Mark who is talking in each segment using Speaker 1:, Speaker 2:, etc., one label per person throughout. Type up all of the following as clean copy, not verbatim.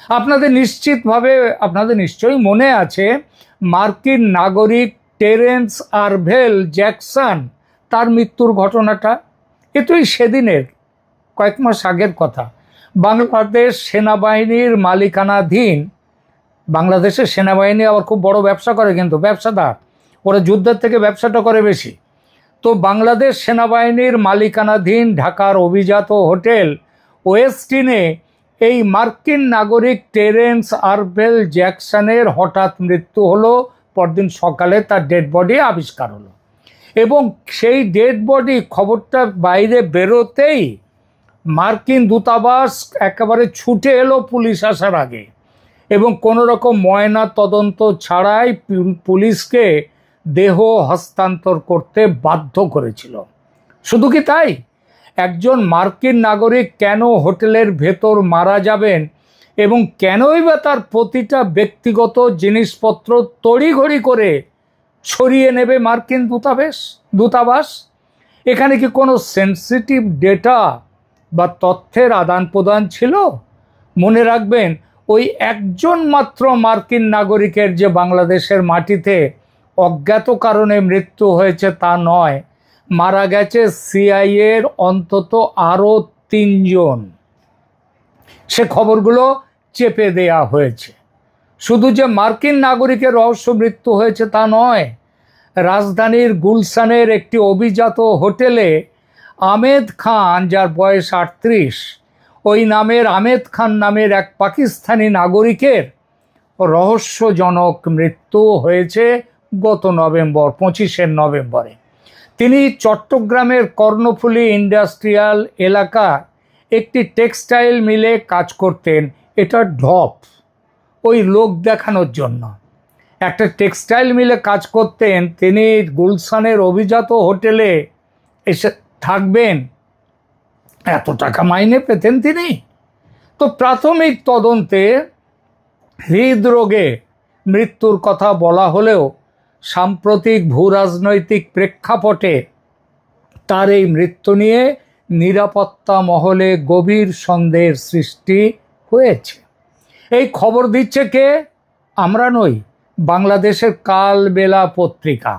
Speaker 1: আপনাদের নিশ্চয়ই মনে আছে মার্কিন নাগরিক টেরেন্স আরভেল জ্যাকসন তার মৃত্যুর ঘটনাটা। এ তো সেদিনের কয়েক মাস আগের কথা। বাংলাদেশ সেনাবাহিনীর মালিকানাধীন, বাংলাদেশের সেনাবাহিনী আবার খুব বড় ব্যবসা করে, কিন্তু ব্যবসাদার, ওরা যুদ্ধের থেকে ব্যবসাটা করে বেশি। তো বাংলাদেশ সেনাবাহিনীর মালিকানাধীন ঢাকার অভিজাত হোটেল ওয়েস্টিনে এই মার্কিন নাগরিক টেরেন্স আরভেল জ্যাকসনের হঠাৎ মৃত্যু হলো। পরদিন সকালে তার ডেড বডি আবিষ্কার হলো, এবং সেই ডেড বডি খবরটা বাইরে বেরোতেই মার্কিন দূতাবাস একেবারে ছুটে এলো পুলিশ আসার আগে, এবং কোনো রকম ময়না তদন্ত ছাড়াই পুলিশকে দেহ হস্তান্তর করতে বাধ্য করেছিল। শুধু কি তাই, একজন মার্কিন নাগরিক কেন হোটেলের ভেতর মারা যাবেন এবং কেনই বা তার প্রতিটা ব্যক্তিগত জিনিসপত্র তড়িঘড়ি করে ছড়িয়ে নেবে মার্কিন দূতাবাস? এখানে কি কোনো সেন্সিটিভ ডেটা বা তথ্যের আদান প্রদান ছিল? মনে রাখবেন, ওই একজন মাত্র মার্কিন নাগরিকের যে বাংলাদেশের মাটিতে অজ্ঞাত কারণে মৃত্যু হয়েছে তা নয়, মারা গেছে সিআইএর অন্তত আরও 3 জন। সে খবরগুলো চেপে দেয়া হয়েছে। শুধু যে মার্কিন নাগরিকের রহস্য মৃত্যু হয়েছে তা নয়, রাজধানীর গুলশানের একটি অভিজাত হোটেলে আহমেদ খান, যার বয়স 38, ওই নামের আহমেদ খান নামের এক পাকিস্তানি নাগরিকের রহস্যজনক মৃত্যু হয়েছে গত 25 নভেম্বরে। তিনি চট্টগ্রামের কর্ণফুলী ইন্ডাস্ট্রিয়াল এলাকা একটি টেক্সটাইল মিলে কাজ করতেন। এটা ঢপ, ওই লোক দেখানোর জন্য। একটা টেক্সটাইল মিলে কাজ করতেন, তিনি গুলশানের অভিজাত হোটেলে এসে থাকবেন, এত টাকা মাইনে পেতেন তিনি। তো প্রাথমিক তদন্তে হৃদরোগে মৃত্যুর কথা বলা হলেও সাম্প্রতিক ভূরাজনৈতিক প্রেক্ষাপটে তার এই মৃত্যু নিয়ে নিরাপত্তা মহলে গভীর সন্দেহের সৃষ্টি হয়েছে। এই খবর দিচ্ছে কে? আমরা নই, বাংলাদেশের কালবেলা পত্রিকা।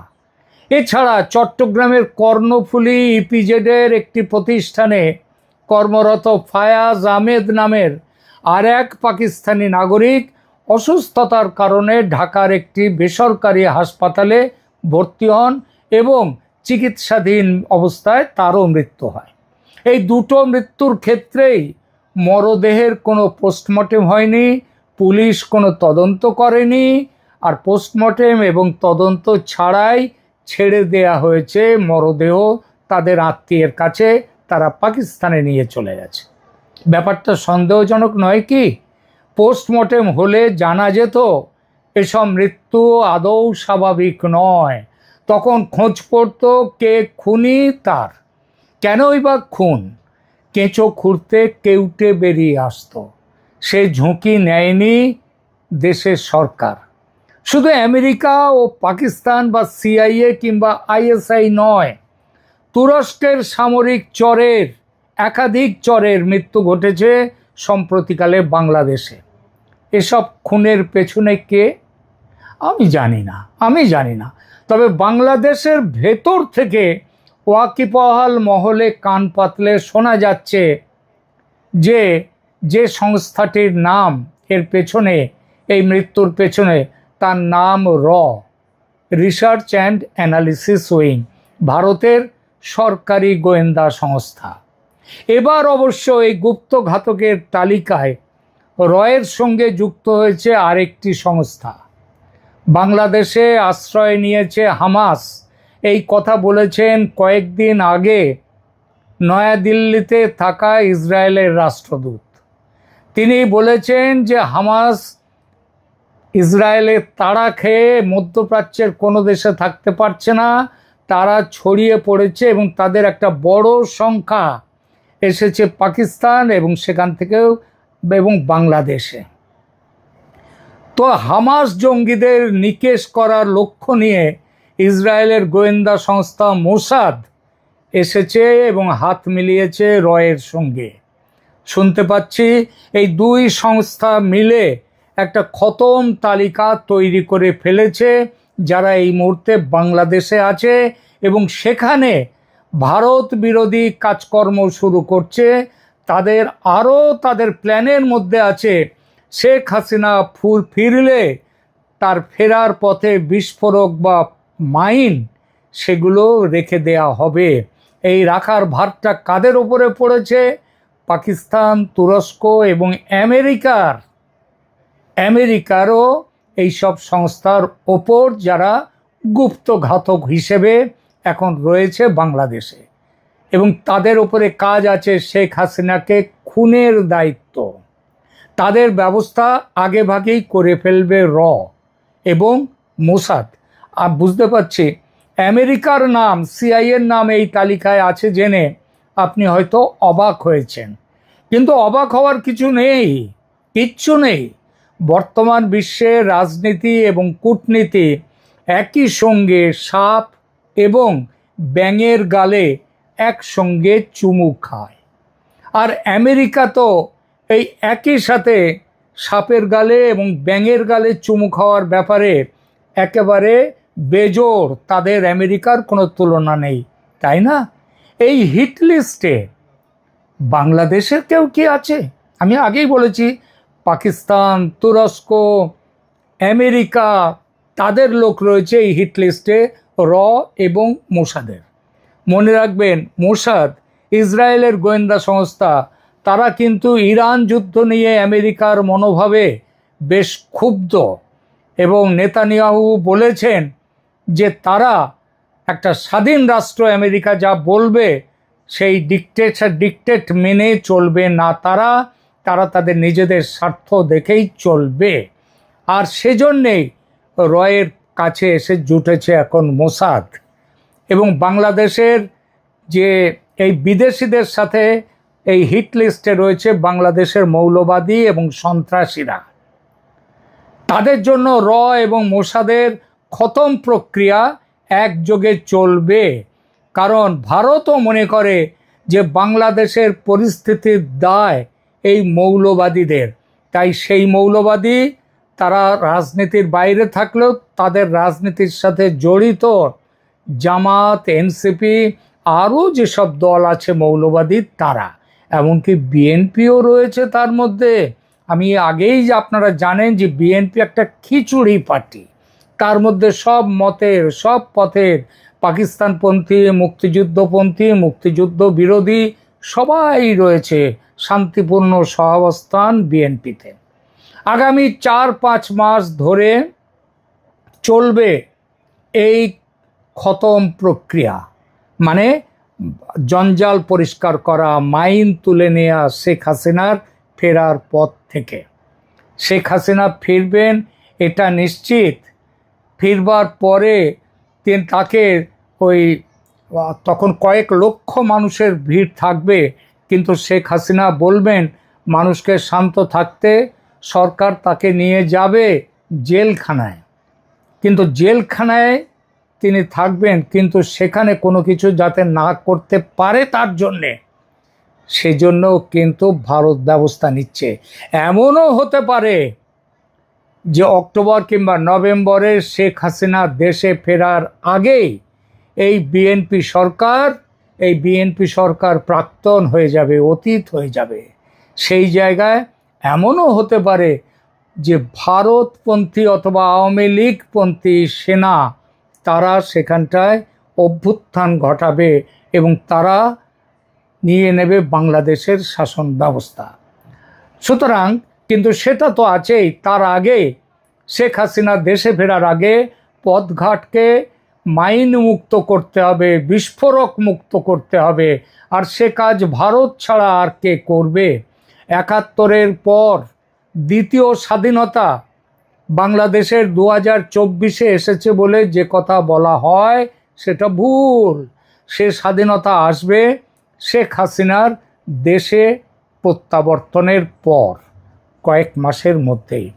Speaker 1: এছাড়া চট্টগ্রামের কর্ণফুলী ইপিজেডের একটি প্রতিষ্ঠানে কর্মরত ফায়াজ আহমেদ নামের আর এক পাকিস্তানি নাগরিক অসুস্থতার কারণে ঢাকার একটি বেসরকারি হাসপাতালে ভর্তি হন এবং চিকিৎসাধীন অবস্থায় তারও মৃত্যু হয়। এই দুটো মৃত্যুর ক্ষেত্রেই মরদেহের কোনো পোস্টমর্টেম হয়নি, পুলিশ কোনো তদন্ত করেনি, আর পোস্টমর্টেম এবং তদন্ত ছাড়াই ছেড়ে দেয়া হয়েছে মরদেহ তাদের আত্মীয়ের কাছে, তারা পাকিস্তানে নিয়ে চলে গেছে। ব্যাপারটা সন্দেহজনক নয় কি? পোস্টমর্টেম হলে জানা যেত এসব মৃত্যু আদৌ স্বাভাবিক নয়। তখন খোঁজ পড়ত কে খুনি, তার কেনই বা খুন। কেঁচো খুঁড়তে কেউটে বেরিয়ে আসতো। সে ঝুঁকি নেয়নি দেশের সরকার। শুধু আমেরিকা ও পাকিস্তান বা সিআইএ কিংবা আইএসআই নয়, তুরস্কের সামরিক একাধিক চরের মৃত্যু ঘটেছে সম্প্রতিকালে বাংলাদেশে। এসব খুনের পেছনে কে? আমি জানি না। তবে বাংলাদেশের ভেতর থেকে ওয়াকিবহাল মহলে কান পাতলে শোনা যাচ্ছে যে সংস্থাটির নাম এর পেছনে, এই মৃত্যুর পেছনে, তার নাম রিসার্চ অ্যান্ড অ্যানালিসিস উইং, ভারতের সরকারি গোয়েন্দা সংস্থা। এবার অবশ্য এই গুপ্ত ঘাতকের তালিকায় রয়ের সঙ্গে যুক্ত হয়েছে আরেকটি সংস্থা। বাংলাদেশে আশ্রয় নিয়েছে হামাস, এই কথা বলেছেন কয়েকদিন আগে নয়াদিল্লিতে থাকা ইসরায়েলের রাষ্ট্রদূত। তিনি বলেছেন যে হামাস ইসরায়েলের তাড়া খেয়ে মধ্যপ্রাচ্যের কোনো দেশে থাকতে পারছে না, তারা ছড়িয়ে পড়েছে এবং তাদের একটা বড় সংখ্যা এসেছে পাকিস্তান এবং সেখান থেকেও এবং বাংলাদেশে। তো হামাস জঙ্গিদের নিকেশ করার লক্ষ্য নিয়ে ইসরায়েলের গোয়েন্দা সংস্থা মোসাদ এসেছে এবং হাত মিলিয়েছে রয়ের সঙ্গে। শুনতে পাচ্ছি এই দুই সংস্থা মিলে একটা খতম তালিকা তৈরি করে ফেলেছে যারা এই মুহূর্তে বাংলাদেশে আছে এবং সেখানে ভারত বিরোধী কাজকর্ম শুরু করছে। তাদের প্ল্যানের মধ্যে আছে শেখ হাসিনা ফিরলে তার ফেরার পথে বিস্ফোরক বা মাইন সেগুলো রেখে দেয়া হবে। এই রাখার ভারটা কাদের ওপরে পড়েছে? পাকিস্তান, তুরস্ক এবং আমেরিকারও এইসব সংস্থার ওপর, যারা গুপ্ত ঘাতক হিসেবে এখন রয়েছে বাংলাদেশে, এবং তাদের ওপরে কাজ আছে শেখ হাসিনাকে খুনের দায়িত্ব। তাদের ব্যবস্থা আগেভাগেই করে ফেলবে এবং মোসাদ। আর বুঝতে পারছি আমেরিকার নাম, সিআইএর নাম এই তালিকায় আছে জেনে আপনি হয়তো অবাক হয়েছেন, কিন্তু অবাক হওয়ার কিচ্ছু নেই। বর্তমান বিশ্বে রাজনীতি এবং কূটনীতি একই সঙ্গে সাপ এবং ব্যাঙের গালে একসঙ্গে চুমু খায়। আর আমেরিকা তো এই একই সাথে সাপের গালে এবং ব্যাঙের গালে চুমু খাওয়ার ব্যাপারে একেবারে বেজোড়। তাদের আমেরিকার কোনো তুলনা নেই, তাই না? এই হিট লিস্টে বাংলাদেশের কেউ কি আছে? আমি আগেই বলেছি পাকিস্তান, তুরস্ক, আমেরিকা, তাদের লোক রয়েছে এই হিট লিস্টে, এবং মোসাদের। মনে রাখবেন, মোসাদ ইসরায়েলের গোয়েন্দা সংস্থা। তারা কিন্তু ইরান যুদ্ধ নিয়ে আমেরিকার মনোভাবে বেশ ক্ষুব্ধ, এবং নেতানিয়াহু বলেছেন যে তারা একটা স্বাধীন রাষ্ট্র, আমেরিকা যা বলবে সেই ডিকটেট মেনে চলবে না। তারা তাদের নিজেদের স্বার্থ দেখেই চলবে। আর সেজন্যেই রয়ের কাছে এসে জুটেছে এখন মোসাদ। এবং বাংলাদেশের যে এই বিদেশিদের সাথে এই হিট লিস্টে রয়েছে বাংলাদেশের মৌলবাদী এবং সন্ত্রাসীরা। তাদের জন্য এবং মোসাদের খতম প্রক্রিয়া একযোগে চলবে। কারণ ভারতও মনে করে যে বাংলাদেশের পরিস্থিতির দায় এই মৌলবাদীদের। তাই সেই মৌলবাদী তারা রাজনীতির বাইরে থাকলেও তাদের রাজনীতির সাথে জড়িত জামাত, এনসিপি, আরও যেসব দল আছে মৌলবাদী, তারা, এমনকি বিএনপিও রয়েছে তার মধ্যে। আমি আগেই আপনারা জানেন যে বিএনপি একটা খিচুড়ি পার্টি। তার মধ্যে সব মতের, সব পথের, পাকিস্তানপন্থী, মুক্তিযুদ্ধপন্থী, মুক্তিযুদ্ধ বিরোধী সবাই রয়েছে। শান্তিপূর্ণ সহাবস্থান বিএনপিতে। আগামী 4-5 মাস ধরে চলবে এই খতম প্রক্রিয়া, মানে জঞ্জাল পরিষ্কার করা, মাইন তুলে নেওয়া শেখ হাসিনার ফেরার পথ থেকে। শেখ হাসিনা ফিরবেন এটা নিশ্চিত। ফিরবার পরে তাকে তখন কয়েক লক্ষ মানুষের ভিড় থাকবে, কিন্তু শেখ হাসিনা বলবেন মানুষকে শান্ত থাকতে। সরকার তাকে নিয়ে যাবে জেলখানায়, কিন্তু জেলখানায় তিনি থাকবেন, কিন্তু সেখানে কোনো কিছু যাতে না করতে পারে তার জন্যে, সেজন্য কিন্তু ভারত ব্যবস্থা নিচ্ছে। এমনও হতে পারে যে অক্টোবর কিংবা নভেম্বরে শেখ হাসিনা দেশে ফেরার আগেই এই বিএনপি সরকার প্রাক্তন হয়ে যাবে, অতীত হয়ে যাবে। সেই জায়গায় এমনও হতে পারে যে ভারতপন্থী অথবা আওয়ামী লীগপন্থী সেনা তারা সেখানটায় অভ্যুত্থান ঘটাবে এবং তারা নিয়ে নেবে বাংলাদেশের শাসন ব্যবস্থা। সুতরাং কিন্তু সেটা তো আছেই, তার আগে শেখ হাসিনা দেশে ফেরার আগে পথঘাটকে মাইন মুক্ত করতে হবে, বিস্ফোরক মুক্ত করতে হবে। আর সে কাজ ভারত ছাড়া আর কে করবে? ৭১-এর পর দ্বিতীয় স্বাধীনতা বাংলাদেশের 2024-এ এসেছে বলে যে কথা বলা হয় সেটা ভুল। সে স্বাধীনতা আসবে শেখ হাসিনার দেশে প্রত্যাবর্তনের পর কয়েক মাসের মধ্যেই।